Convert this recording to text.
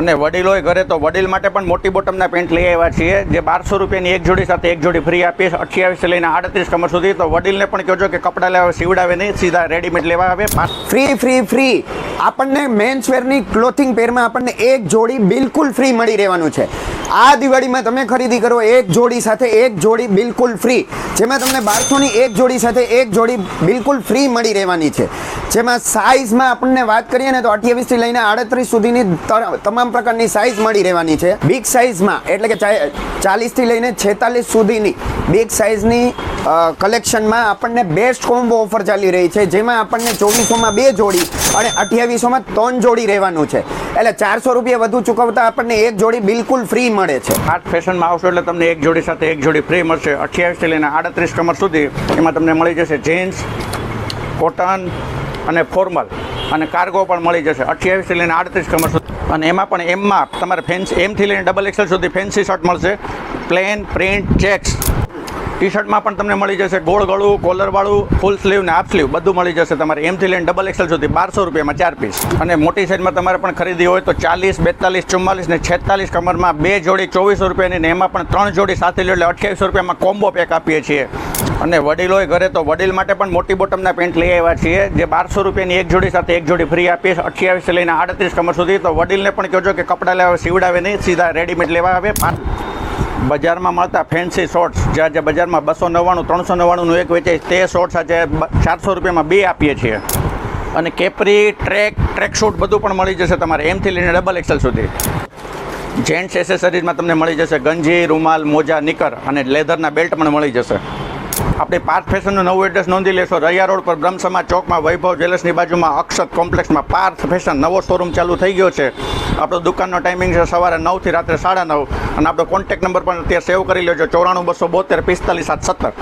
અને વડીલ હોય ઘરે તો વડીલ માટે પણ મોટી બોટમના પેન્ટ લઈ આવ્યા છીએ, જે 1200 રૂપિયાની એક જોડી સાથે એક જોડી ફ્રી આપીએ 28 લઈને 38 કમર સુધી. તો વડીલને પણ કહેજો કે કપડાં લેવા સીવડાવે નહીં, સીધા રેડીમેડ લેવા આવે. ફ્રી આપણને મેન્સ વેરની ક્લોથિંગ પેરમાં આપણને એક જોડી બિલકુલ ફ્રી મળી રહેવાનું છે. આ દિવાળીમાં તમે ખરીદી કરો એક જોડી સાથે એક જોડી બિલકુલ ફ્રી, જેમાં તમને 1200ની એક જોડી સાથે એક જોડી બિલકુલ ફ્રી મળી રહેવાની છે. જેમાં સાઇઝમાં આપણને વાત કરીએ ને તો 28 થી લઈને 38 સુધીની તમામ પ્રકારની સાઇઝ મળી રહેવાની છે. બિગ સાઇઝમાં એટલે કે 40 થી લઈને 46 સુધીની બિગ સાઇઝની કલેક્શનમાં આપણને બેસ્ટ કોમ્બો ઓફર ચાલી રહી છે, જેમાં આપણને 2400માં 2 જોડી અને 2800માં 3 જોડી રહેવાનું છે. એટલે 400 રૂપિયા વધુ ચૂકવતા આપણને એક જોડી બિલકુલ ફ્રી મળે છે. ફાસ્ટ ફેશનમાં આવશો એટલે તમને એક જોડી સાથે એક જોડી ફ્રી મળશે 28 થી લઈને 38 કમર સુધી. એમાં તમને મળી જશે જીન્સ, કોટન અને ફોર્મલ અને કાર્ગો પણ મળી જશે 28 થી લઈને 38 કમર સુધી. અને એમાં પણ એમમાં તમારે ફેન્સી એમથી લઈને XXL સુધી ફેન્સી શર્ટ મળશે, પ્લેન, પ્રિન્ટ, ચેક્સ. ટી શર્ટમાં પણ તમને મળી જશે ગોળ ગળું, કોલરવાળું, ફૂલ સ્લીવ ને હાફ સ્લીવ બધું મળી જશે તમારે એમથી લઈને XXL સુધી 1200 રૂપિયામાં 4 પીસ. અને મોટી સાઇઝમાં તમારે પણ ખરીદી હોય તો 40, 42, 44 ને 46 કમરમાં 2 જોડી 2400 રૂપિયાની ને એમાં પણ 3 જોડી સાથે લો એટલે 2800 રૂપિયામાં કોમ્બો પેક આપીએ છીએ. અને વડીલ હોય ઘરે તો વડીલ માટે પણ મોટી બોટમના પેન્ટ લઈ આવ્યા છીએ, જે 1200 રૂપિયાની એક જોડી સાથે એક જોડી ફ્રી આપીએ 28 થી લઈને 38 કમર સુધી. તો વડીલને પણ કહેજો કે કપડાં લેવા સીવડાવે નહીં, સીધા રેડીમેડ લેવા આવે. બજારમાં મળતા ફેન્સી શોર્ટ્સ જે આજે બજારમાં 299, 399નું એક વેચાય તે શોર્ટ્સ આજે 400 રૂપિયામાં 2 આપીએ છીએ. અને કેપરી, ટ્રેક શૂટ બધું પણ મળી જશે તમારે એમથી લઈને XXL સુધી. જેન્ટ્સ એસેસરીઝમાં તમને મળી જશે ગંજી, રૂમાલ, મોજા, નિકર અને લેધરના બેલ્ટ પણ મળી જશે. આપણી પાર્થ ફેશનનું નવું એડ્રેસ નોંધી લેશો. રૈયા રોડ પર બ્રહ્મ સમાજ ચોકમાં વૈભવ જ્વેલર્સની બાજુમાં અક્ષત કોમ્પ્લેક્સમાં પાર્થ ફેશન નવો શોરૂમ ચાલુ થઈ ગયો છે. આપણો દુકાનનો ટાઈમિંગ છે સવારે 9 થી રાત્રે 9:30. અને આપણો કોન્ટેક્ટ નંબર પણ અત્યારે સેવ કરી લેજો 94 272 45 717.